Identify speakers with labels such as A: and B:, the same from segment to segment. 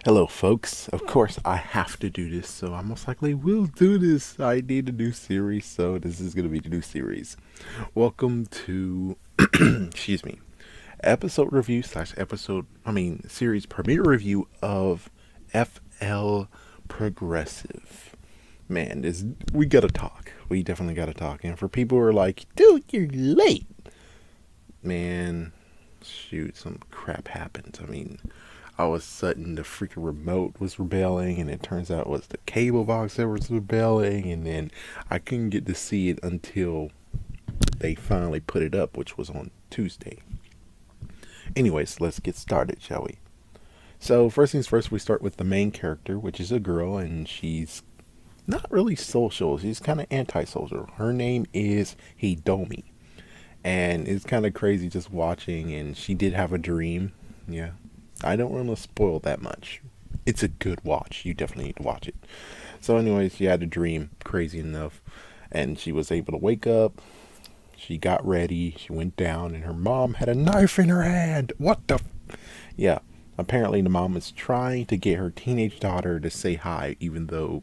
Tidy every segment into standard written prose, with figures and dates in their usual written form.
A: Hello, folks. Of course, I have to do this, so I most likely will do this. I need a new series, so this is going to be the new series. Welcome to, excuse me, episode review slash series premiere review of FL Progressive. Man, we gotta talk. We definitely gotta talk. And for people who are like, dude, you're late. Man, shoot, some crap happened. All of a sudden the freaking remote was rebelling, and it turns out it was the cable box that was rebelling, and then I couldn't get to see it until they finally put it up, which was on Tuesday. Anyways, let's get started, shall we? So first things first, we start with the main character, which is a girl, and she's not really social. She's kind of antisocial. Her name is Hidomi, and it's kind of crazy just watching. And she did have a dream. Yeah, I don't want to spoil that much. It's a good watch. You definitely need to watch it. So, anyways, she had a dream, crazy enough, and she was able to wake up. She got ready. She went down, and her mom had a knife in her hand. What the? Yeah. Apparently, the mom is trying to get her teenage daughter to say hi, even though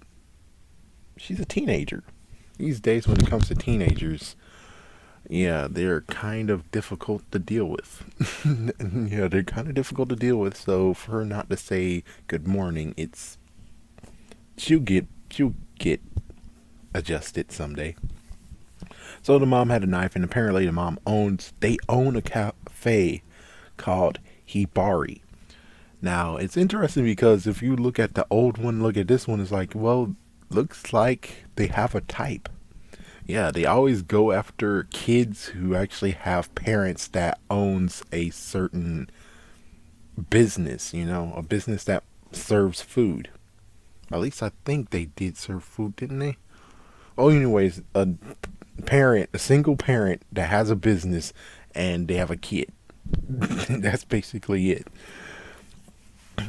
A: she's a teenager. These days, when it comes to teenagers, yeah, they're kind of difficult to deal with. Yeah, they're kind of difficult to deal with. So for her not to say good morning, she'll get adjusted someday. So the mom had a knife, and apparently they own a cafe called Hibari. Now it's interesting because if you look at the old one, look at this one, it's like, well, looks like they have a type. Yeah, they always go after kids who actually have parents that owns a certain business, a business that serves food. At least I think they did serve food, didn't they? Oh, anyways, a single parent that has a business and they have a kid. That's basically it.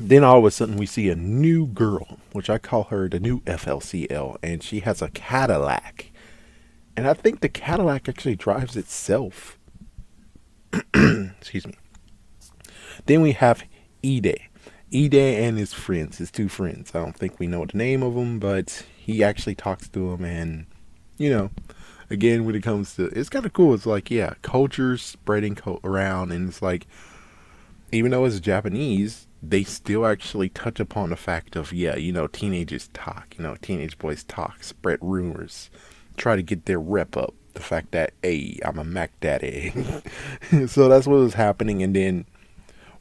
A: Then all of a sudden we see a new girl, which I call her the new FLCL, and she has a Cadillac. And I think the Cadillac actually drives itself. Excuse me. Then we have Ide. Ide and his friends, his two friends. I don't think we know the name of them, but he actually talks to them. And, you know, again, when it comes to, it's kind of cool. It's like, yeah, culture's spreading around. And it's like, even though it's Japanese, they still actually touch upon the fact of, yeah, teenagers talk, teenage boys talk, spread rumors, try to get their rep up. The fact that, hey, I'm a Mac Daddy. So that's what was happening. And then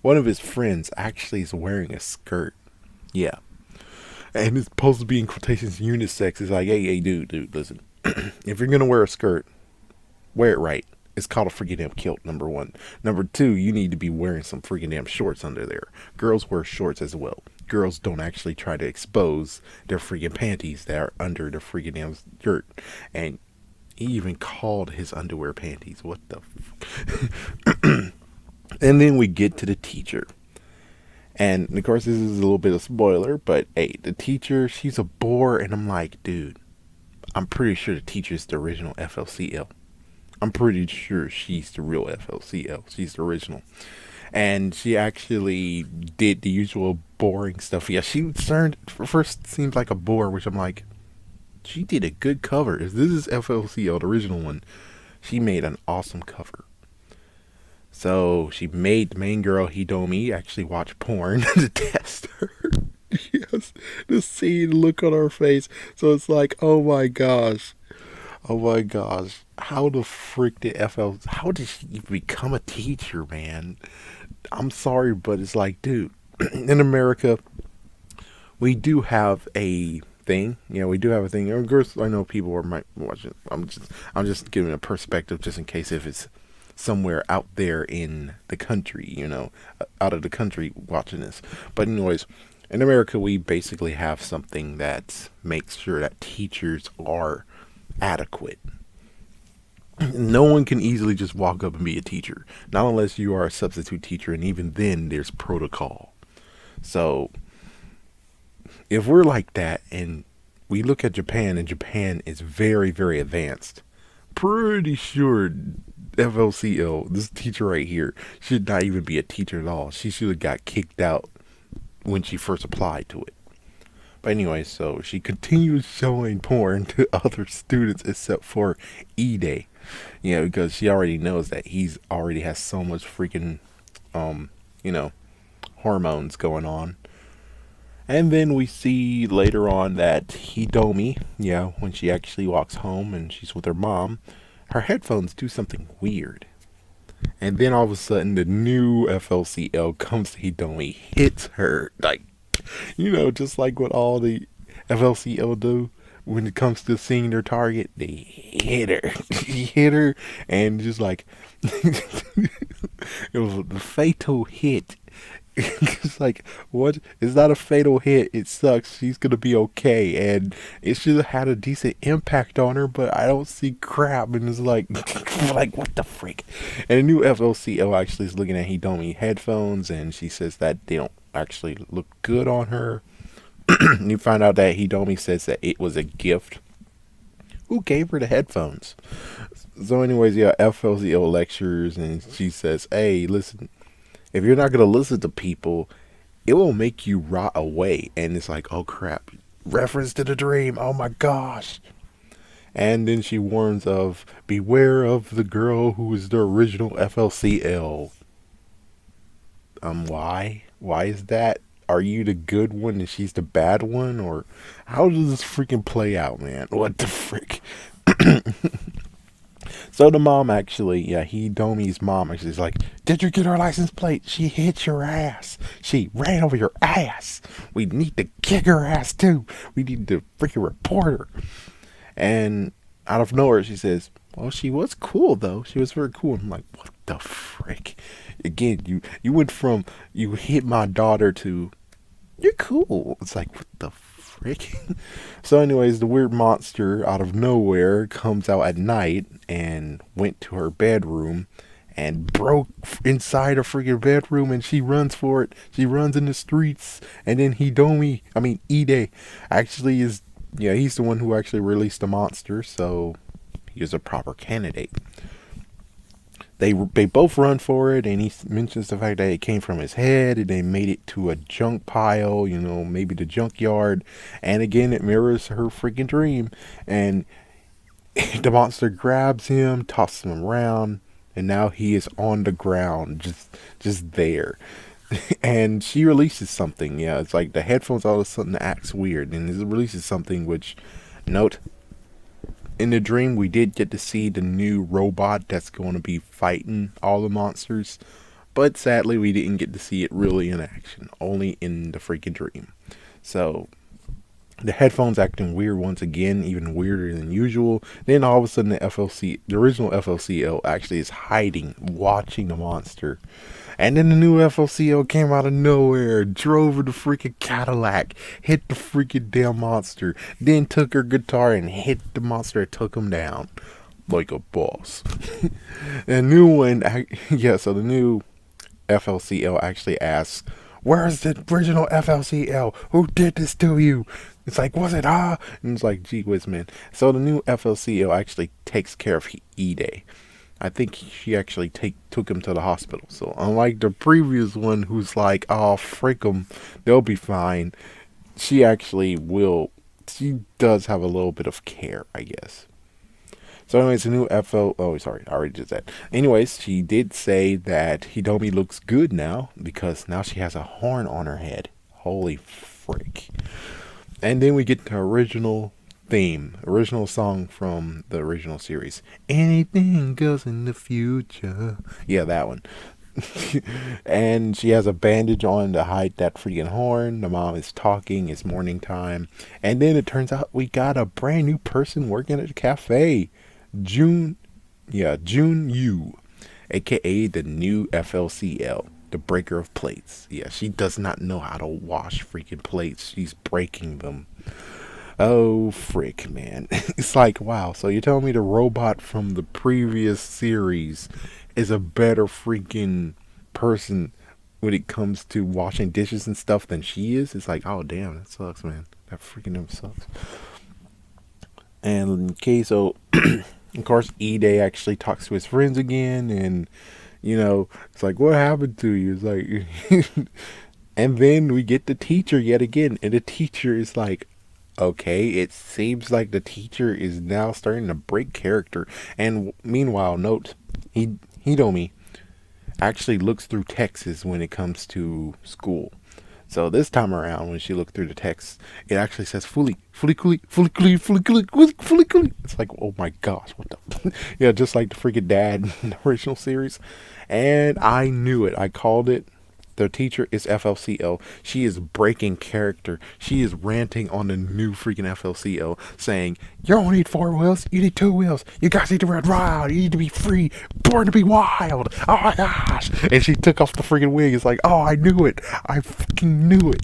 A: one of his friends actually is wearing a skirt. Yeah. And it's supposed to be in quotations unisex. It's like, hey, dude, listen. If you're going to wear a skirt, wear it right. It's called a freaking damn kilt, number one. Number two, you need to be wearing some freaking damn shorts under there. Girls wear shorts as well. Girls don't actually try to expose their freaking panties that are under the freaking damn skirt. And he even called his underwear panties. What the And then we get to the teacher. And of course, this is a little bit of spoiler, but hey, the teacher, she's a bore. And I'm like, dude, I'm pretty sure the teacher's the original FLCL. I'm pretty sure she's the real FLCL. She's the original. And she actually did the usual boring stuff. Yeah, she turned first seemed like a bore, which I'm like, she did a good cover. If this is FLCL, the original one, she made an awesome cover. So she made the main girl Hidomi actually watch porn to test her. Yes, the scene, look on her face. So it's like, oh my gosh, how the frick did FL? How did she become a teacher, man? I'm sorry, but it's like, dude, in America, we do have a thing. Yeah, we do have a thing. Of course, I know people are might watch it. I'm just giving a perspective, just in case if it's somewhere out there in the country, out of the country watching this. But anyways, in America, we basically have something that makes sure that teachers are adequate. No one can easily just walk up and be a teacher, not unless you are a substitute teacher, and even then, there's protocol. So if we're like that, and we look at Japan, and Japan is very, very advanced, pretty sure FLCL, this teacher right here, should not even be a teacher at all. She should have got kicked out when she first applied to it. But anyway, so she continues showing porn to other students except for Ide. Because she already knows that he's already has so much freaking, um, you know, hormones going on. And then we see later on that Hidomi, when she actually walks home and she's with her mom, her headphones do something weird. And then all of a sudden, the new FLCL comes to Hidomi, hits her. Like, just like what all the FLCL do when it comes to seeing their target, they hit her. He hit her, and just like, it was the fatal hit. It's like, what? It's not a fatal hit. It sucks. She's gonna be okay, and it should have had a decent impact on her. But I don't see crap, and it's like, like what the freak? And the new FLCL actually is looking at Hidomi headphones, and she says that they don't actually look good on her. And you find out that Hidomi says that it was a gift. Who gave her the headphones? So, anyways, FLCL lectures, and she says, "Hey, listen." If you're not going to listen to people, it will make you rot away. And it's like, oh crap, reference to the dream. Oh my gosh. And then she warns of, beware of the girl who is the original FLCL. Why? Why is that? Are you the good one and she's the bad one? Or how does this freaking play out, man? What the frick? So the mom actually, Hidomi's mom actually is like, did you get her license plate? She hit your ass. She ran over your ass. We need to kick her ass too. We need to freaking report her. And out of nowhere, she says, well, she was cool though. She was very cool. I'm like, what the frick? Again, you went from, you hit my daughter to, you're cool. It's like, what the frick? So anyways, the weird monster out of nowhere comes out at night and went to her bedroom and broke inside her freaking bedroom, and she runs for it. She runs in the streets, and then Ide actually is, he's the one who actually released the monster, so he is a proper candidate. They both run for it, and he mentions the fact that it came from his head, and they made it to a junk pile, maybe the junkyard. And again, it mirrors her freaking dream. And the monster grabs him, tosses him around, and now he is on the ground, just there. And she releases something. Yeah, it's like the headphones all of a sudden acts weird, and it releases something which, note, in the dream, we did get to see the new robot that's going to be fighting all the monsters. But sadly, we didn't get to see it really in action. Only in the freaking dream. So, the headphones acting weird once again, even weirder than usual. Then all of a sudden, the original FLCL actually is hiding, watching the monster. And then the new FLCL came out of nowhere, drove her the freaking Cadillac, hit the freaking damn monster, then took her guitar and hit the monster and took him down like a boss. The new one, so the new FLCL actually asks, where's the original FLCL? Who did this to you? It's like, was it And it's like, gee whiz, man. So the new FLCL actually takes care of Ide. I think she actually took him to the hospital. So unlike the previous one who's like, oh, frick them, they'll be fine. She actually will. She does have a little bit of care, I guess. So anyways, the new oh, sorry, I already did that. Anyways, she did say that Hidomi looks good now because now she has a horn on her head. Holy frick. And then we get the original song from the original series. Anything goes in the future. Yeah, that one. And she has a bandage on to hide that freaking horn. The mom is talking. It's morning time. And then it turns out we got a brand new person working at the cafe. Jun Yu, aka the new FLCL, the breaker of plates. Yeah, she does not know how to wash freaking plates. She's breaking them. Oh, frick, man. It's like, wow, so you're telling me the robot from the previous series is a better freaking person when it comes to washing dishes and stuff than she is? It's like, oh, damn, that sucks, man. That freaking damn sucks. And, okay, so, of course, Ide actually talks to his friends again, and, it's like, what happened to you? It's like, And then we get the teacher yet again, and the teacher is like, okay, it seems like the teacher is now starting to break character. And meanwhile, note, Hidomi actually looks through texts when it comes to school. So this time around, when she looked through the text, it actually says fully coolie, fully coolie, fully coolie, fully coolie. It's like, oh my gosh, what the? Yeah, just like the freaking dad in the original series. And I knew it. I called it. The teacher is FLCL. She is breaking character. She is ranting on the new freaking FLCL, saying, "You don't need four wheels. You need two wheels. You guys need to run wild. You need to be free, born to be wild. Oh my gosh!" And she took off the freaking wig. It's like, oh, I knew it. I fucking knew it.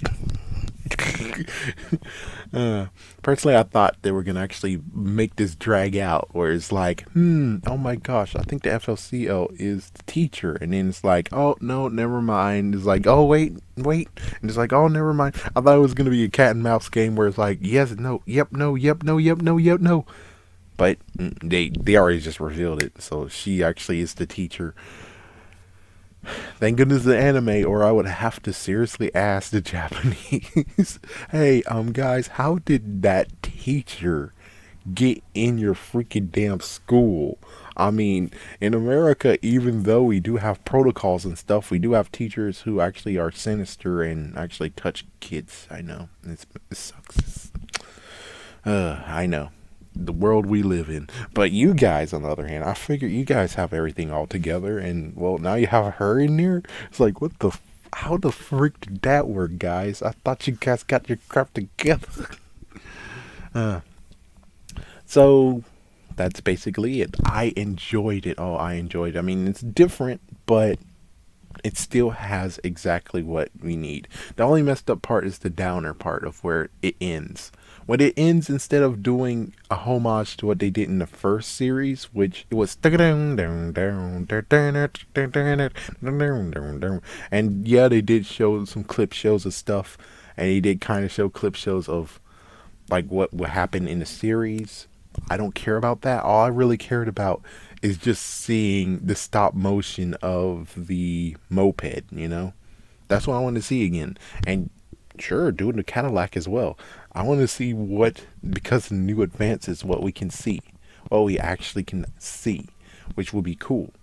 A: uh, Personally, I thought they were gonna actually make this drag out, where it's like, oh my gosh, I think the FLCL is the teacher, and then it's like, oh no, never mind. It's like, oh wait, and it's like, oh never mind. I thought it was gonna be a cat and mouse game where it's like, yes, no, yep, no, yep, no, yep, no, yep, no. But they already just revealed it, so she actually is the teacher. Thank goodness the anime, or I would have to seriously ask the Japanese, hey, guys, how did that teacher get in your freaking damn school? I mean, in America, even though we do have protocols and stuff, we do have teachers who actually are sinister and actually touch kids. I know. It sucks. I know the world we live in. But you guys, on the other hand, I figure you guys have everything all together, and well, now you have her in there. It's like, what the? How the frick did that work, guys? I thought you guys got your crap together. uh, so that's basically it. I enjoyed it. Oh, I enjoyed it. I mean, it's different, but it still has exactly what we need. The only messed up part is the downer part of where it ends. When it ends, instead of doing a homage to what they did in the first series, which it was, and yeah, they did show some clip shows of stuff, and they did kind of show clip shows of like what would happen in the series. I don't care about that. All I really cared about is just seeing the stop motion of the moped, you know? That's what I want to see again. And sure, doing the Cadillac as well. I want to see what, because of new advances, what we can see. What we actually can see, which will be cool.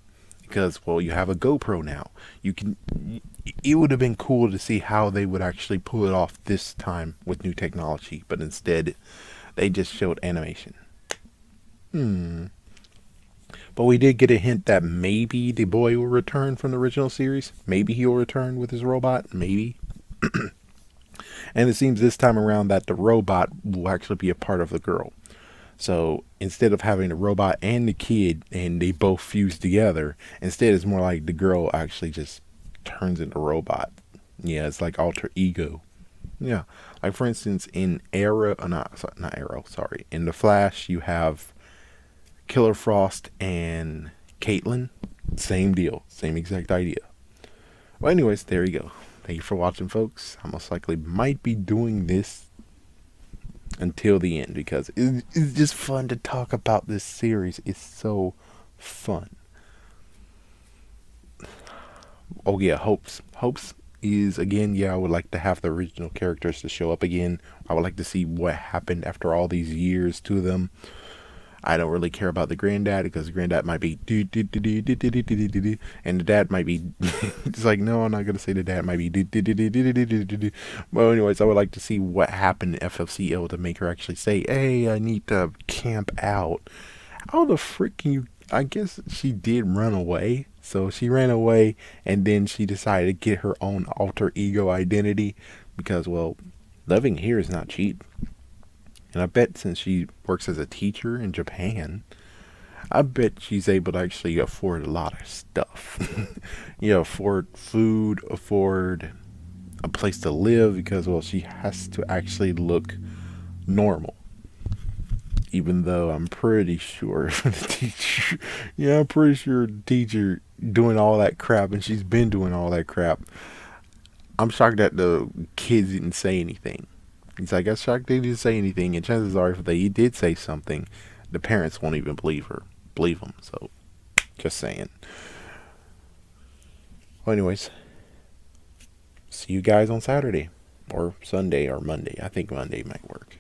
A: Because, well, you have a GoPro now. You can. It would have been cool to see how they would actually pull it off this time with new technology, but instead, they just showed animation. But we did get a hint that maybe the boy will return from the original series. Maybe he'll return with his robot. Maybe. And it seems this time around that the robot will actually be a part of the girl. So instead of having the robot and the kid and they both fuse together, instead it's more like the girl actually just turns into a robot. Yeah, it's like alter ego. Yeah, like for instance in Arrow, not Arrow, sorry, in the Flash you have Killer Frost and Caitlin. Same deal, same exact idea. Well, anyways, there you go. Thank you for watching, folks. I most likely might be doing this until the end because it's just fun to talk about this series. It's so fun. Oh yeah, hopes is again, yeah, I would like to have the original characters to show up again. I would like to see what happened after all these years to them. I don't really care about the granddad because the granddad might be and the dad might be it's like, no, I'm not gonna say the dad might be well, anyways, I would like to see what happened in FFCL to make her actually say, hey, I need to camp out. How the frick can you? I guess she did run away. So she ran away and then she decided to get her own alter ego identity because, well, living here is not cheap. And I bet since she works as a teacher in Japan, I bet she's able to actually afford a lot of stuff. You know, afford food, afford a place to live because, well, she has to actually look normal. Even though I'm pretty sure the teacher, yeah, I'm pretty sure the teacher doing all that crap, and she's been doing all that crap. I'm shocked that the kids didn't say anything. He's like, I'm shocked they didn't say anything, and chances are, if they did say something, the parents won't even believe them. So, just saying. Well, anyways, see you guys on Saturday or Sunday or Monday. I think Monday might work.